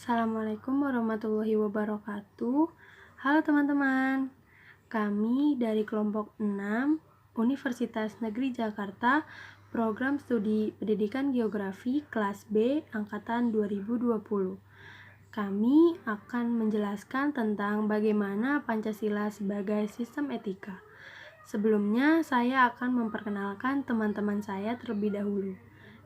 Assalamualaikum warahmatullahi wabarakatuh. Halo teman-teman, kami dari kelompok 6 Universitas Negeri Jakarta, Program Studi Pendidikan Geografi kelas B Angkatan 2020. Kami akan menjelaskan tentang bagaimana Pancasila sebagai sistem etika. Sebelumnya, saya akan memperkenalkan teman-teman saya terlebih dahulu.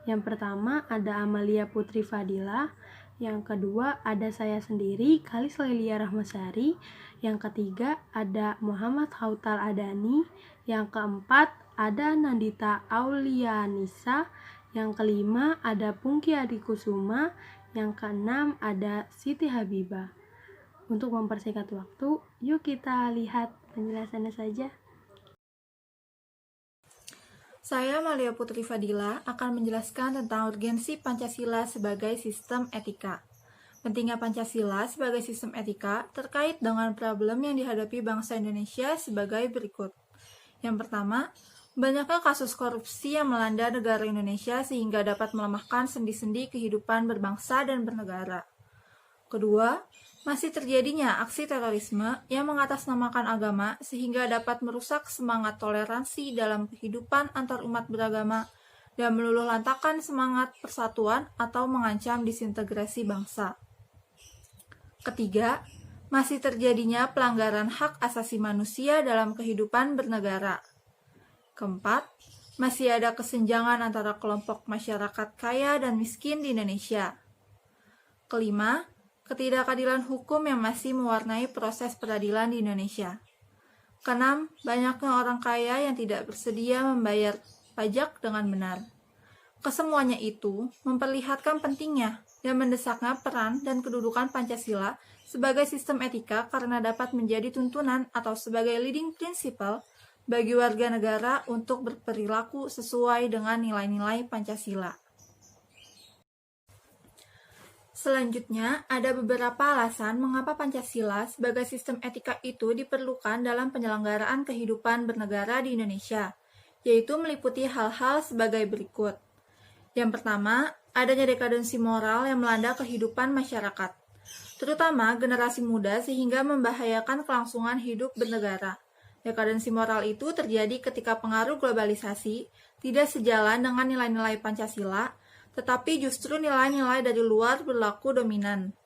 Yang pertama ada Amalia Putri Fadila, yang kedua ada saya sendiri, Kalis Lelia Rahmasari, yang ketiga ada Muhammad Hautal Adani, yang keempat ada Nandita Aulianisa, yang kelima ada Pungki Adikusuma, yang keenam ada Siti Habibah. Untuk mempersingkat waktu, yuk kita lihat penjelasannya saja. Saya Malia Putri Fadila akan menjelaskan tentang urgensi Pancasila sebagai sistem etika. Pentingnya Pancasila sebagai sistem etika terkait dengan problem yang dihadapi bangsa Indonesia sebagai berikut. Yang pertama, banyaknya kasus korupsi yang melanda negara Indonesia sehingga dapat melemahkan sendi-sendi kehidupan berbangsa dan bernegara. Kedua, masih terjadinya aksi terorisme yang mengatasnamakan agama sehingga dapat merusak semangat toleransi dalam kehidupan antarumat beragama dan meluluhlantakkan semangat persatuan atau mengancam disintegrasi bangsa. Ketiga, masih terjadinya pelanggaran hak asasi manusia dalam kehidupan bernegara. Keempat, masih ada kesenjangan antara kelompok masyarakat kaya dan miskin di Indonesia. Kelima, ketidakadilan hukum yang masih mewarnai proses peradilan di Indonesia. Keenam, banyaknya orang kaya yang tidak bersedia membayar pajak dengan benar. Kesemuanya itu memperlihatkan pentingnya dan mendesaknya peran dan kedudukan Pancasila sebagai sistem etika karena dapat menjadi tuntunan atau sebagai leading principle bagi warga negara untuk berperilaku sesuai dengan nilai-nilai Pancasila. Selanjutnya, ada beberapa alasan mengapa Pancasila sebagai sistem etika itu diperlukan dalam penyelenggaraan kehidupan bernegara di Indonesia, yaitu meliputi hal-hal sebagai berikut. Yang pertama, adanya dekadensi moral yang melanda kehidupan masyarakat, terutama generasi muda sehingga membahayakan kelangsungan hidup bernegara. Dekadensi moral itu terjadi ketika pengaruh globalisasi tidak sejalan dengan nilai-nilai Pancasila, tetapi justru nilai-nilai dari luar berlaku dominan.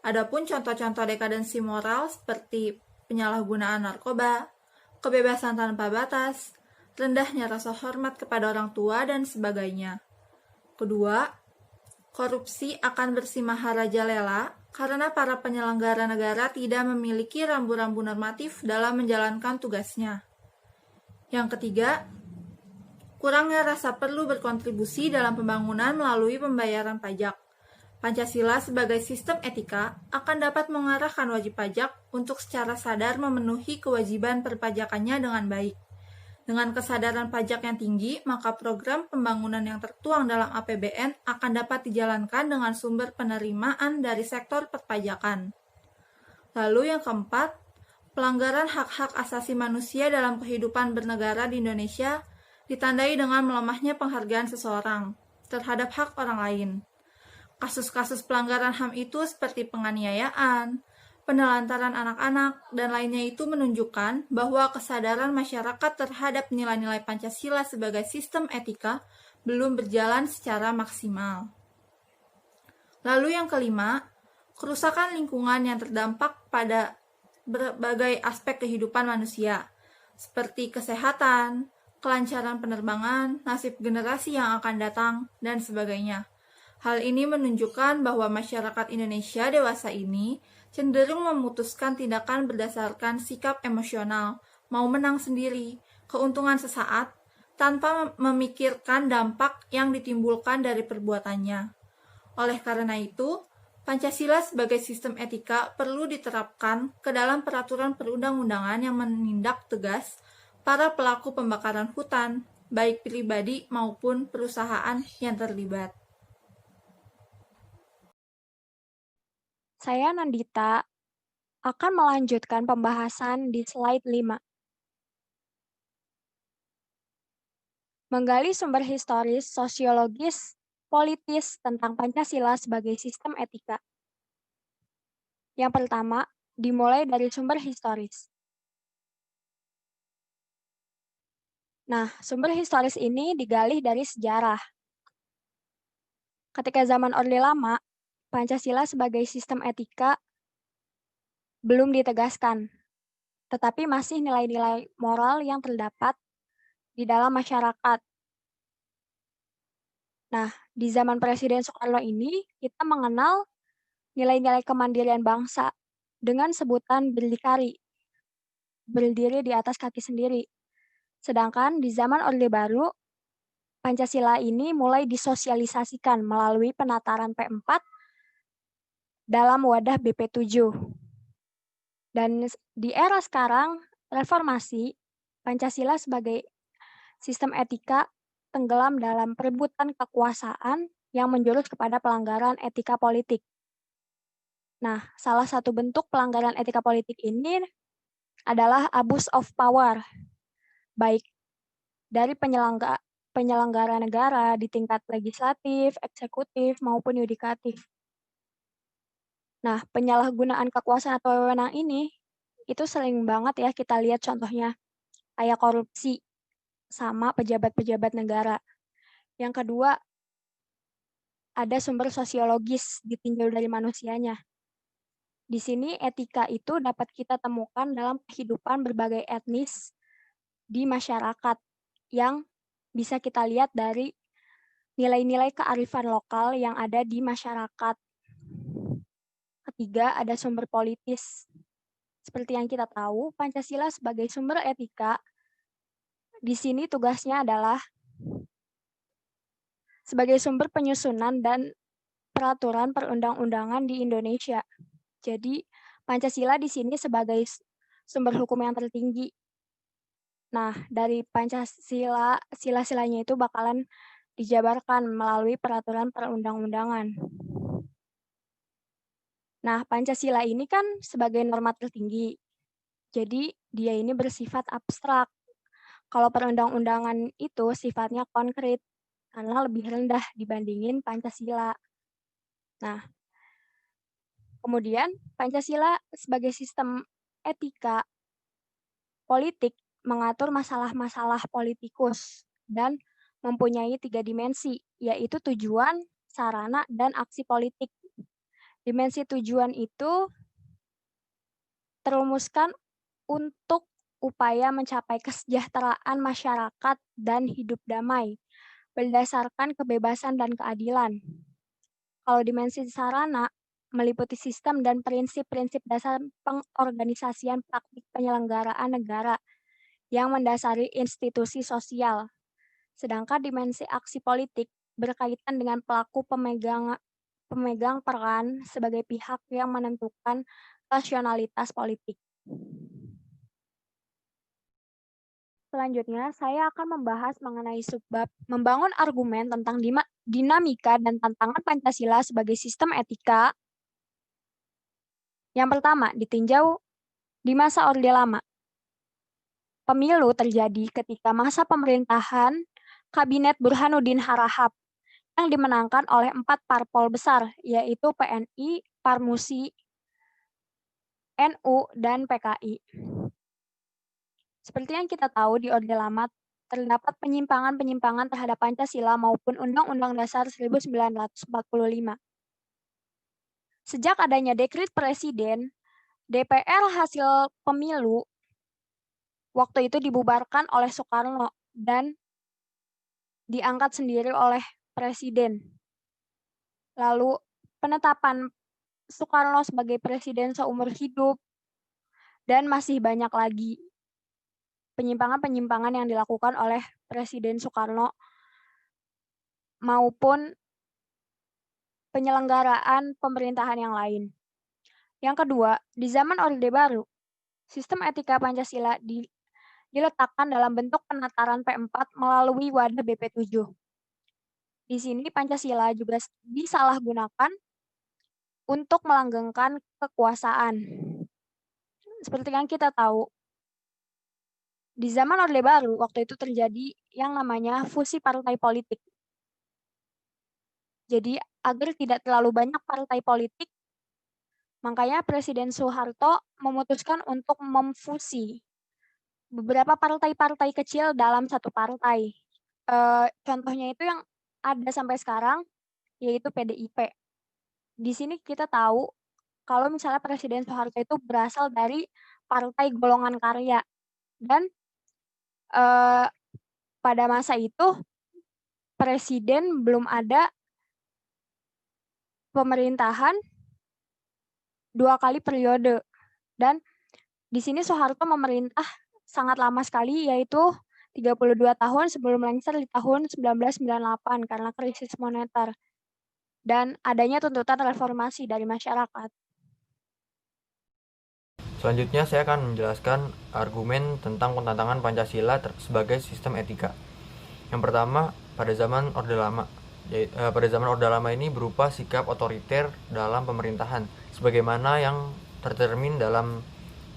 Adapun contoh-contoh dekadensi moral seperti penyalahgunaan narkoba, kebebasan tanpa batas, rendahnya rasa hormat kepada orang tua, dan sebagainya. Kedua, korupsi akan bersih maharajalela karena para penyelenggara negara tidak memiliki rambu-rambu normatif dalam menjalankan tugasnya. Yang ketiga, kurangnya rasa perlu berkontribusi dalam pembangunan melalui pembayaran pajak. Pancasila sebagai sistem etika akan dapat mengarahkan wajib pajak untuk secara sadar memenuhi kewajiban perpajakannya dengan baik. Dengan kesadaran pajak yang tinggi, maka program pembangunan yang tertuang dalam APBN akan dapat dijalankan dengan sumber penerimaan dari sektor perpajakan. Lalu yang keempat, pelanggaran hak-hak asasi manusia dalam kehidupan bernegara di Indonesia ditandai dengan melemahnya penghargaan seseorang terhadap hak orang lain. Kasus-kasus pelanggaran HAM itu seperti penganiayaan, penelantaran anak-anak, dan lainnya itu menunjukkan bahwa kesadaran masyarakat terhadap nilai-nilai Pancasila sebagai sistem etika belum berjalan secara maksimal. Lalu yang kelima, kerusakan lingkungan yang terdampak pada berbagai aspek kehidupan manusia, seperti kesehatan, kelancaran penerbangan, nasib generasi yang akan datang, dan sebagainya. Hal ini menunjukkan bahwa masyarakat Indonesia dewasa ini cenderung memutuskan tindakan berdasarkan sikap emosional, mau menang sendiri, keuntungan sesaat, tanpa memikirkan dampak yang ditimbulkan dari perbuatannya. Oleh karena itu, Pancasila sebagai sistem etika perlu diterapkan ke dalam peraturan perundang-undangan yang menindak tegas para pelaku pembakaran hutan, baik pribadi maupun perusahaan yang terlibat. Saya Nandita akan melanjutkan pembahasan di slide 5. Menggali sumber historis, sosiologis, politis tentang Pancasila sebagai sistem etika. Yang pertama, dimulai dari sumber historis. Nah, sumber historis ini digali dari sejarah. Ketika zaman Orde Lama, Pancasila sebagai sistem etika belum ditegaskan, tetapi masih nilai-nilai moral yang terdapat di dalam masyarakat. Nah, di zaman Presiden Soekarno ini, kita mengenal nilai-nilai kemandirian bangsa dengan sebutan berdikari, berdiri di atas kaki sendiri. Sedangkan di zaman Orde Baru, Pancasila ini mulai disosialisasikan melalui penataran P4 dalam wadah BP7. Dan di era sekarang, reformasi, Pancasila sebagai sistem etika tenggelam dalam perebutan kekuasaan yang menjurus kepada pelanggaran etika politik. Nah, salah satu bentuk pelanggaran etika politik ini adalah abuse of power, baik dari penyelenggara negara di tingkat legislatif, eksekutif, maupun yudikatif. Nah, penyalahgunaan kekuasaan atau wewenang ini, itu sering banget ya kita lihat contohnya, kayak korupsi sama pejabat-pejabat negara. Yang kedua, ada sumber sosiologis ditinjau dari manusianya. Di sini etika itu dapat kita temukan dalam kehidupan berbagai etnis di masyarakat yang bisa kita lihat dari nilai-nilai kearifan lokal yang ada di masyarakat. Ketiga, ada sumber politis. Seperti yang kita tahu, Pancasila sebagai sumber etika, di sini tugasnya adalah sebagai sumber penyusunan dan peraturan perundang-undangan di Indonesia. Jadi, Pancasila di sini sebagai sumber hukum yang tertinggi. Nah, dari Pancasila, sila-silanya itu bakalan dijabarkan melalui peraturan perundang-undangan. Nah, Pancasila ini kan sebagai norma tertinggi. Jadi, dia ini bersifat abstrak. Kalau perundang-undangan itu sifatnya konkret, karena lebih rendah dibandingin Pancasila. Nah, kemudian Pancasila sebagai sistem etika politik mengatur masalah-masalah politikus dan mempunyai 3 dimensi, yaitu tujuan, sarana, dan aksi politik. Dimensi tujuan itu terumuskan untuk upaya mencapai kesejahteraan masyarakat dan hidup damai berdasarkan kebebasan dan keadilan. Kalau dimensi sarana meliputi sistem dan prinsip-prinsip dasar pengorganisasian praktik penyelenggaraan negara yang mendasari institusi sosial. Sedangkan dimensi aksi politik berkaitan dengan pelaku pemegang peran sebagai pihak yang menentukan rasionalitas politik. Selanjutnya, saya akan membahas mengenai subbab membangun argumen tentang dinamika dan tantangan Pancasila sebagai sistem etika. Yang pertama, ditinjau di masa Orde Lama. Pemilu terjadi ketika masa pemerintahan Kabinet Burhanuddin Harahap yang dimenangkan oleh 4 parpol besar, yaitu PNI, Parmusi, NU, dan PKI. Seperti yang kita tahu di Orde Lama, terdapat penyimpangan-penyimpangan terhadap Pancasila maupun Undang-Undang Dasar 1945. Sejak adanya dekret Presiden, DPR hasil pemilu waktu itu dibubarkan oleh Soekarno dan diangkat sendiri oleh Presiden. Lalu penetapan Soekarno sebagai Presiden seumur hidup, dan masih banyak lagi penyimpangan-penyimpangan yang dilakukan oleh Presiden Soekarno maupun penyelenggaraan pemerintahan yang lain. Yang kedua, di zaman Orde Baru, sistem etika Pancasila diletakkan dalam bentuk penataran P4 melalui wadah BP7. Di sini Pancasila juga disalahgunakan untuk melanggengkan kekuasaan. Seperti yang kita tahu, di zaman Orde Baru waktu itu terjadi yang namanya fusi partai politik. Jadi agar tidak terlalu banyak partai politik, Makanya Presiden Soeharto memutuskan untuk memfusi beberapa partai-partai kecil dalam satu partai. Contohnya itu yang ada sampai sekarang, yaitu PDIP. Di sini kita tahu kalau misalnya Presiden Soeharto itu berasal dari Partai Golongan Karya dan, eee, pada masa itu presiden belum ada pemerintahan 2 kali periode dan di sini Soeharto memerintah sangat lama sekali, yaitu 32 tahun sebelum lengser di tahun 1998 karena krisis moneter dan adanya tuntutan reformasi dari masyarakat. Selanjutnya saya akan menjelaskan argumen tentang pentantangan Pancasila sebagai sistem etika. Yang pertama, pada zaman Orde Lama ini berupa sikap otoriter dalam pemerintahan, sebagaimana yang tercermin dalam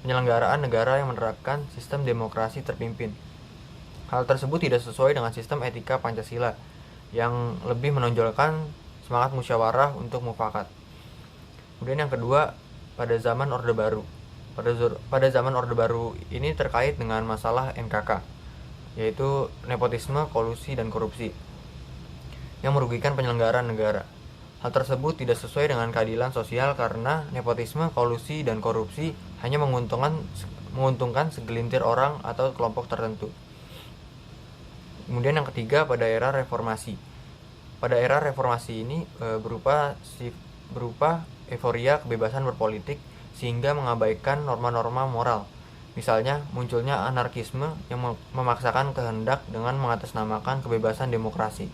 penyelenggaraan negara yang menerapkan sistem demokrasi terpimpin. Hal tersebut tidak sesuai dengan sistem etika Pancasila yang lebih menonjolkan semangat musyawarah untuk mufakat. Kemudian yang kedua, pada zaman Orde Baru. Pada zaman Orde Baru ini terkait dengan masalah NKK, yaitu nepotisme, kolusi, dan korupsi yang merugikan penyelenggara negara. Hal tersebut tidak sesuai dengan keadilan sosial karena nepotisme, kolusi, dan korupsi hanya menguntungkan segelintir orang atau kelompok tertentu. Kemudian yang ketiga, pada era reformasi. Pada era reformasi ini berupa euforia kebebasan berpolitik sehingga mengabaikan norma-norma moral. Misalnya, munculnya anarkisme yang memaksakan kehendak dengan mengatasnamakan kebebasan demokrasi.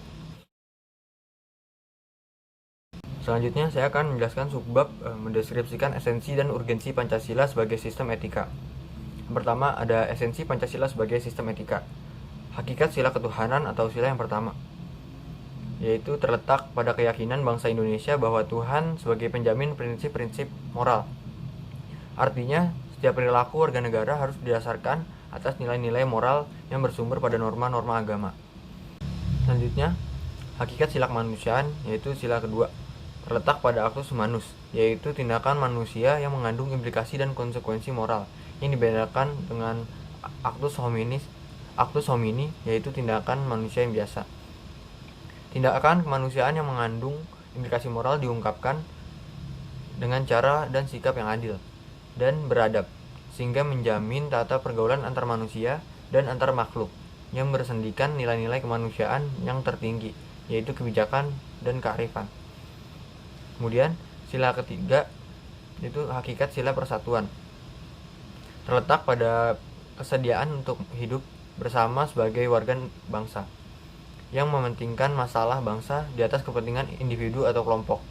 Selanjutnya, saya akan menjelaskan subbab mendeskripsikan esensi dan urgensi Pancasila sebagai sistem etika. Yang pertama, ada esensi Pancasila sebagai sistem etika. Hakikat sila ketuhanan atau sila yang pertama, yaitu terletak pada keyakinan bangsa Indonesia bahwa Tuhan sebagai penjamin prinsip-prinsip moral. Artinya, setiap perilaku warga negara harus didasarkan atas nilai-nilai moral yang bersumber pada norma-norma agama. Selanjutnya, hakikat sila kemanusiaan, yaitu sila kedua, terletak pada actus humanus, yaitu tindakan manusia yang mengandung implikasi dan konsekuensi moral, yang dibedakan dengan actus homini, yaitu tindakan manusia yang biasa. Tindakan kemanusiaan yang mengandung implikasi moral diungkapkan dengan cara dan sikap yang adil dan beradab, sehingga menjamin tata pergaulan antar manusia dan antar makhluk yang bersendikan nilai-nilai kemanusiaan yang tertinggi, yaitu kebijakan dan kearifan. Kemudian sila ketiga itu hakikat sila persatuan, terletak pada kesediaan untuk hidup bersama sebagai warga bangsa yang mementingkan masalah bangsa di atas kepentingan individu atau kelompok.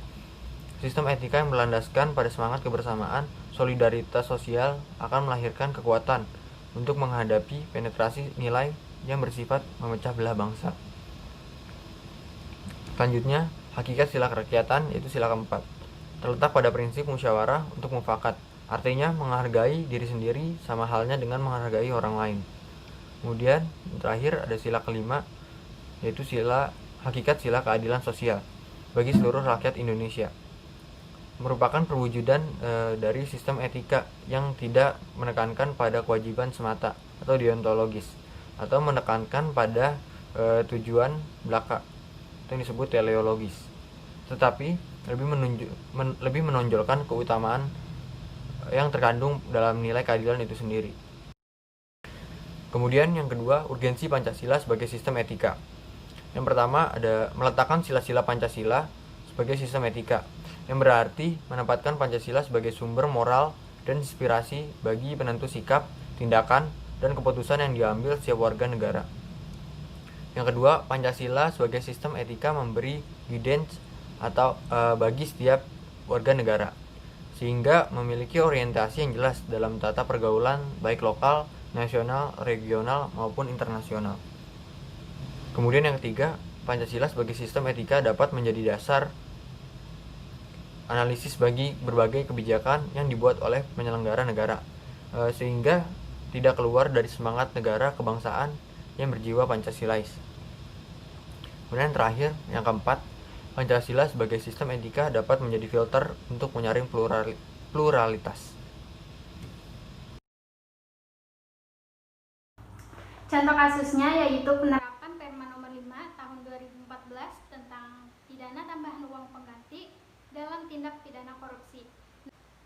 Sistem etika yang berlandaskan pada semangat kebersamaan, solidaritas sosial akan melahirkan kekuatan untuk menghadapi penetrasi nilai yang bersifat memecah belah bangsa. Selanjutnya, hakikat sila kerakyatan, yaitu sila keempat, terletak pada prinsip musyawarah untuk mufakat, artinya menghargai diri sendiri sama halnya dengan menghargai orang lain. Kemudian terakhir ada sila kelima, yaitu hakikat sila keadilan sosial bagi seluruh rakyat Indonesia, merupakan perwujudan dari sistem etika yang tidak menekankan pada kewajiban semata atau deontologis, atau menekankan pada tujuan belaka yang disebut teleologis, tetapi lebih menonjolkan keutamaan yang terkandung dalam nilai keadilan itu sendiri. Kemudian yang kedua, urgensi Pancasila sebagai sistem etika. Yang pertama ada meletakkan sila-sila Pancasila sebagai sistem etika, yang berarti menempatkan Pancasila sebagai sumber moral dan inspirasi bagi penentu sikap, tindakan, dan keputusan yang diambil setiap warga negara. Yang kedua, Pancasila sebagai sistem etika memberi guidance atau bagi setiap warga negara, sehingga memiliki orientasi yang jelas dalam tata pergaulan baik lokal, nasional, regional, maupun internasional. Kemudian yang ketiga, Pancasila sebagai sistem etika dapat menjadi dasar analisis bagi berbagai kebijakan yang dibuat oleh penyelenggara negara, sehingga tidak keluar dari semangat negara kebangsaan yang berjiwa Pancasilais. Kemudian yang terakhir, yang keempat, Pancasila sebagai sistem etika dapat menjadi filter untuk menyaring pluralitas. Contoh kasusnya yaitu penerapan Perma nomor 5 tahun 2014 tentang pidana tambahan uang pengganti dalam tindak pidana korupsi.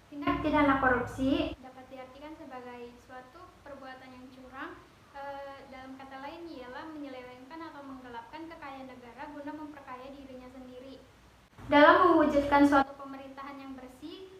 Tindak pidana korupsi dapat diartikan sebagai suatu perbuatan yang curang, dalam kata lain ialah menyelewengkan atau menggelapkan kekayaan negara guna memperkaya dirinya sendiri. Dalam mewujudkan suatu pemerintahan yang bersih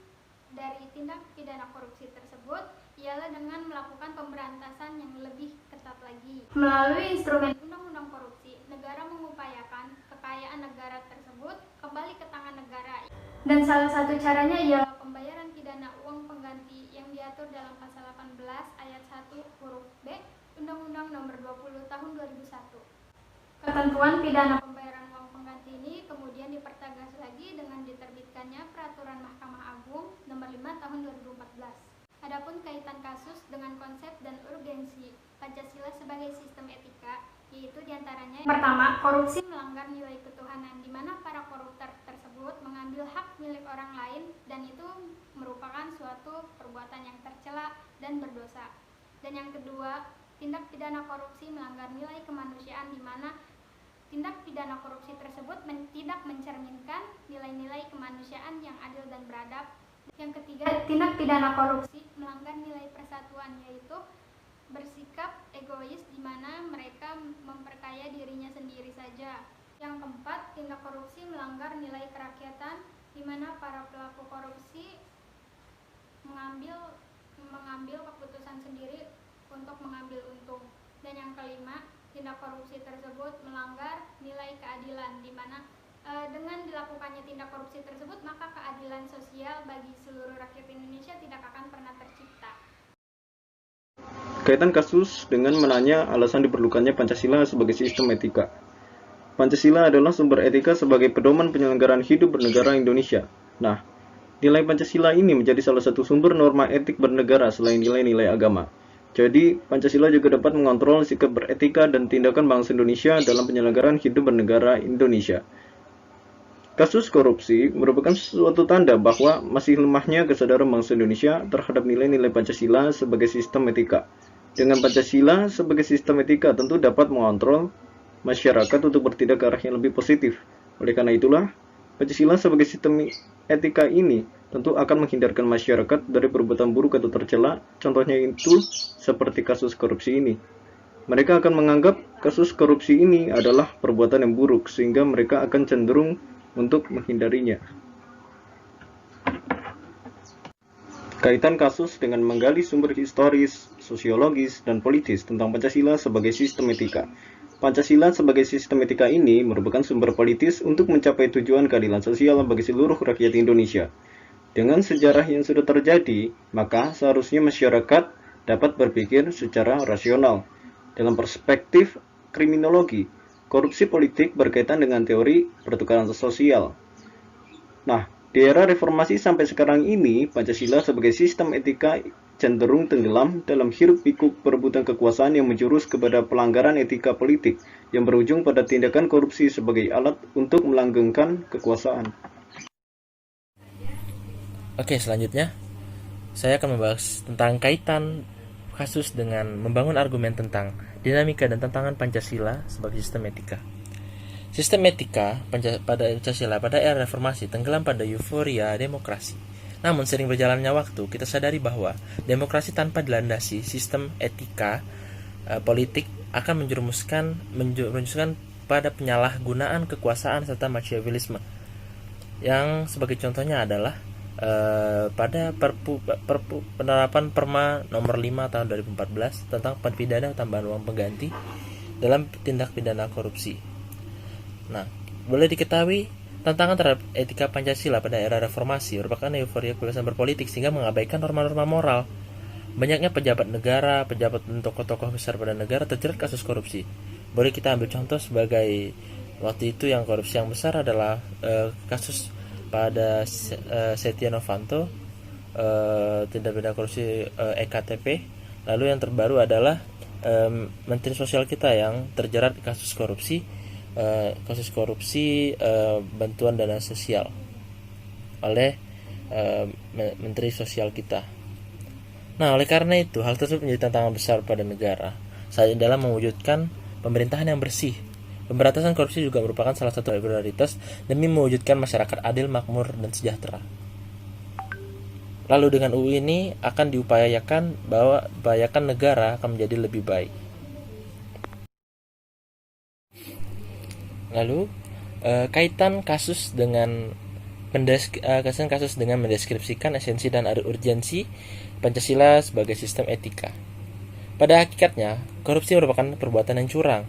dari tindak pidana korupsi tersebut ialah dengan melakukan pemberantasan yang lebih ketat lagi. Melalui instrumen undang-undang korupsi, negara mengupayakan kekayaan negara tersebut kembali ke tangan negara. Dan salah satu caranya ialah pembayaran pidana uang pengganti yang diatur dalam pasal 18 ayat 1 huruf B Undang-Undang Nomor 20 Tahun 2001. Ketentuan pidana pembayaran uang pengganti ini kemudian dipertegas lagi dengan diterbitkannya Peraturan Mahkamah Agung Nomor 5 Tahun 2014. Adapun kaitan kasus dengan konsep dan urgensi Pancasila sebagai sistem etika, yaitu diantaranya pertama, korupsi melanggar nilai ketuhanan, di mana para koruptor tersebut mengambil hak milik orang lain dan itu merupakan suatu perbuatan yang tercela dan berdosa. Dan yang kedua, tindak pidana korupsi melanggar nilai kemanusiaan, di mana tindak pidana korupsi tersebut tidak mencerminkan nilai-nilai kemanusiaan yang adil dan beradab. Yang ketiga, tindak pidana korupsi melanggar nilai persatuan, yaitu bersikap egois di mana mereka memperkaya dirinya sendiri saja. Yang keempat, tindak korupsi melanggar nilai kerakyatan, di mana para pelaku korupsi mengambil keputusan sendiri untuk mengambil untung. Dan yang kelima, tindak korupsi tersebut melanggar nilai keadilan, di mana dengan dilakukannya tindak korupsi tersebut, maka keadilan sosial bagi seluruh rakyat Indonesia tidak akan pernah tercipta. Kaitan kasus dengan menanya alasan diperlukannya Pancasila sebagai sistem etika. Pancasila adalah sumber etika sebagai pedoman penyelenggaraan hidup bernegara Indonesia. Nah, nilai Pancasila ini menjadi salah satu sumber norma etik bernegara selain nilai-nilai agama. Jadi, Pancasila juga dapat mengontrol sikap beretika dan tindakan bangsa Indonesia dalam penyelenggaraan hidup bernegara Indonesia. Kasus korupsi merupakan suatu tanda bahwa masih lemahnya kesadaran bangsa Indonesia terhadap nilai-nilai Pancasila sebagai sistem etika. Dengan Pancasila sebagai sistem etika tentu dapat mengontrol masyarakat untuk bertindak ke arah yang lebih positif. Oleh karena itulah, Pancasila sebagai sistem etika ini tentu akan menghindarkan masyarakat dari perbuatan buruk atau tercela, contohnya itu seperti kasus korupsi ini. Mereka akan menganggap kasus korupsi ini adalah perbuatan yang buruk, sehingga mereka akan cenderung untuk menghindarinya. Kaitan kasus dengan menggali sumber historis, sosiologis, dan politis tentang Pancasila sebagai sistem etika. Pancasila sebagai sistem etika ini merupakan sumber politis untuk mencapai tujuan keadilan sosial bagi seluruh rakyat Indonesia. Dengan sejarah yang sudah terjadi, maka seharusnya masyarakat dapat berpikir secara rasional. Dalam perspektif kriminologi, korupsi politik berkaitan dengan teori pertukaran sosial. Nah, di era reformasi sampai sekarang ini, Pancasila sebagai sistem etika cenderung tenggelam dalam hiruk-pikuk perebutan kekuasaan yang menjurus kepada pelanggaran etika politik yang berujung pada tindakan korupsi sebagai alat untuk melanggengkan kekuasaan. Oke, selanjutnya saya akan membahas tentang kaitan kasus dengan membangun argumen tentang dinamika dan tantangan Pancasila sebagai sistem etika. Sistem etika pada Pancasila pada era reformasi tenggelam pada euforia demokrasi. Namun sering berjalannya waktu, kita sadari bahwa demokrasi tanpa dilandasi sistem etika politik akan menjerumuskan pada penyalahgunaan kekuasaan serta machiavellisme. Yang sebagai contohnya adalah pada penerapan Perma nomor 5 tahun 2014 tentang pidana tambahan uang pengganti dalam tindak pidana korupsi. Nah, boleh diketahui tantangan terhadap etika Pancasila pada era reformasi merupakan euforia kebebasan berpolitik sehingga mengabaikan norma-norma moral. Banyaknya pejabat negara, pejabat dan tokoh-tokoh besar pada negara terjerat kasus korupsi. Boleh kita ambil contoh sebagai waktu itu yang korupsi yang besar adalah kasus pada Setia Novanto, tindak pidana korupsi EKTP. Lalu yang terbaru adalah Menteri Sosial kita yang terjerat kasus korupsi bantuan dana sosial oleh Menteri Sosial kita. Nah, oleh karena itu, hal tersebut menjadi tantangan besar pada negara saat ini dalam mewujudkan pemerintahan yang bersih. Pemberantasan korupsi juga merupakan salah satu prioritas demi mewujudkan masyarakat adil, makmur, dan sejahtera. Lalu dengan UU ini akan diupayakan negara akan menjadi lebih baik. Lalu kaitan kasus dengan mendeskripsikan esensi dan urgensi Pancasila sebagai sistem etika. Pada hakikatnya, korupsi merupakan perbuatan yang curang,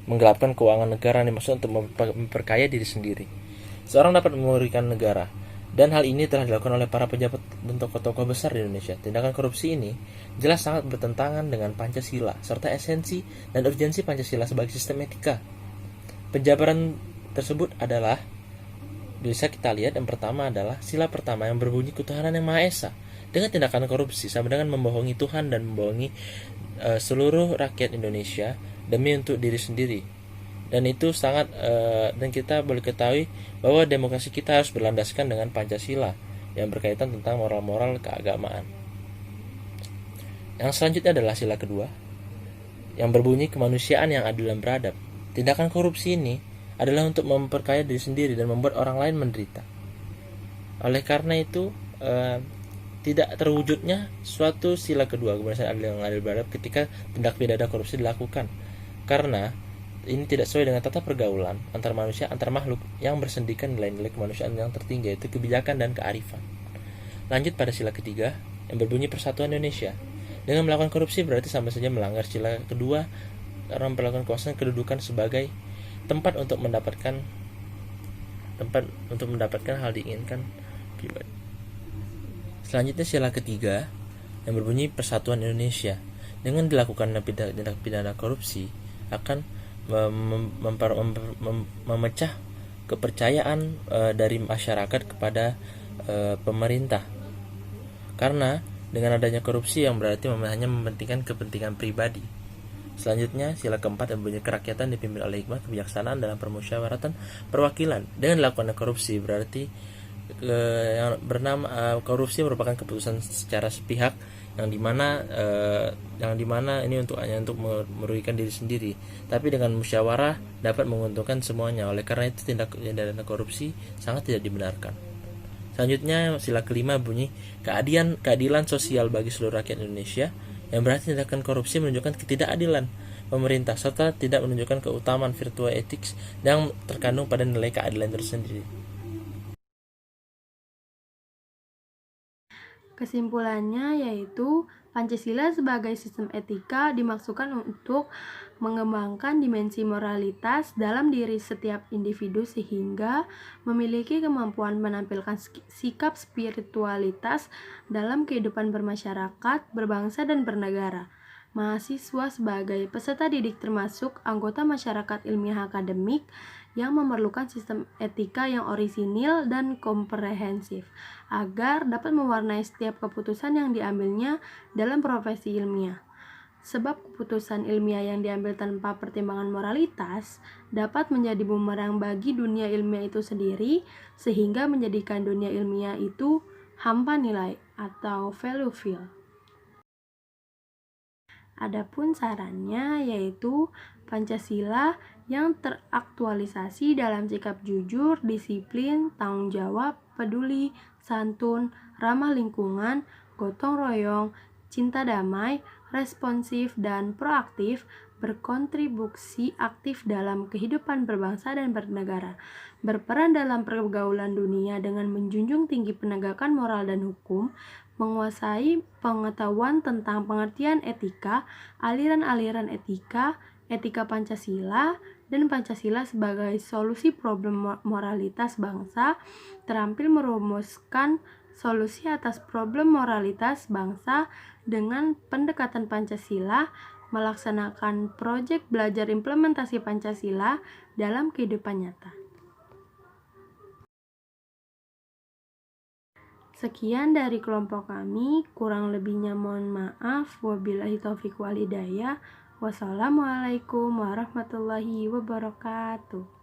menggelapkan keuangan negara yang dimaksud untuk memperkaya diri sendiri. Seorang dapat merugikan negara, dan hal ini telah dilakukan oleh para pejabat dan tokoh-tokoh besar di Indonesia. Tindakan korupsi ini jelas sangat bertentangan dengan Pancasila, serta esensi dan urgensi Pancasila sebagai sistem etika. Penjabaran tersebut adalah, bisa kita lihat, yang pertama adalah sila pertama yang berbunyi ketuhanan yang Maha Esa. Dengan tindakan korupsi sama dengan membohongi Tuhan dan membohongi seluruh rakyat Indonesia demi untuk diri sendiri. Dan itu sangat dan kita boleh ketahui bahwa demokrasi kita harus berlandaskan dengan Pancasila yang berkaitan tentang moral-moral keagamaan. Yang selanjutnya adalah sila kedua yang berbunyi kemanusiaan yang adil dan beradab. Tindakan korupsi ini adalah untuk memperkaya diri sendiri dan membuat orang lain menderita. Oleh karena itu, tidak terwujudnya suatu sila kedua kemanusiaan yang adil beradab ketika tindak pidana korupsi dilakukan, karena ini tidak sesuai dengan tata pergaulan antar manusia, antar makhluk yang bersendikan nilai-nilai kemanusiaan yang tertinggi, yaitu kebijakan dan kearifan. Lanjut pada sila ketiga yang berbunyi persatuan Indonesia. Dengan melakukan korupsi berarti sama saja melanggar sila kedua karena memperlakukan kekuasaan kedudukan sebagai tempat untuk mendapatkan hal diinginkan pribadi. Selanjutnya sila ketiga yang berbunyi persatuan Indonesia. Dengan dilakukan tindak pidana korupsi akan memecah kepercayaan dari masyarakat kepada pemerintah. Karena dengan adanya korupsi yang berarti hanya mementingkan kepentingan pribadi. Selanjutnya sila keempat yang berbunyi kerakyatan dipimpin oleh hikmah kebijaksanaan dalam permusyawaratan perwakilan. Dengan dilakukan korupsi berarti yang bernama korupsi merupakan keputusan secara sepihak yang dimana ini hanya untuk merugikan diri sendiri, tapi dengan musyawarah dapat menguntungkan semuanya. Oleh karena itu tindak pidana korupsi sangat tidak dibenarkan. Selanjutnya sila kelima bunyi keadilan sosial bagi seluruh rakyat Indonesia, yang berarti tindakan korupsi menunjukkan ketidakadilan pemerintah serta tidak menunjukkan keutamaan virtue ethics yang terkandung pada nilai keadilan tersendiri. Kesimpulannya yaitu Pancasila sebagai sistem etika dimaksudkan untuk mengembangkan dimensi moralitas dalam diri setiap individu sehingga memiliki kemampuan menampilkan sikap spiritualitas dalam kehidupan bermasyarakat, berbangsa, dan bernegara. Mahasiswa sebagai peserta didik termasuk anggota masyarakat ilmiah akademik yang memerlukan sistem etika yang orisinil dan komprehensif agar dapat mewarnai setiap keputusan yang diambilnya dalam profesi ilmiah. Sebab keputusan ilmiah yang diambil tanpa pertimbangan moralitas dapat menjadi bumerang bagi dunia ilmiah itu sendiri, sehingga menjadikan dunia ilmiah itu hampa nilai atau value fill. Adapun sarannya yaitu Pancasila yang teraktualisasi dalam sikap jujur, disiplin, tanggung jawab, peduli, santun, ramah lingkungan, gotong royong, cinta damai, responsif, dan proaktif, berkontribusi aktif dalam kehidupan berbangsa dan bernegara, berperan dalam pergaulan dunia dengan menjunjung tinggi penegakan moral dan hukum, menguasai pengetahuan tentang pengertian etika, aliran-aliran etika, etika Pancasila, dan Pancasila sebagai solusi problem moralitas bangsa, terampil merumuskan solusi atas problem moralitas bangsa dengan pendekatan Pancasila, melaksanakan proyek belajar implementasi Pancasila dalam kehidupan nyata. Sekian dari kelompok kami, kurang lebihnya mohon maaf. Wabillahi taufiq wal hidayah. Wassalamualaikum warahmatullahi wabarakatuh.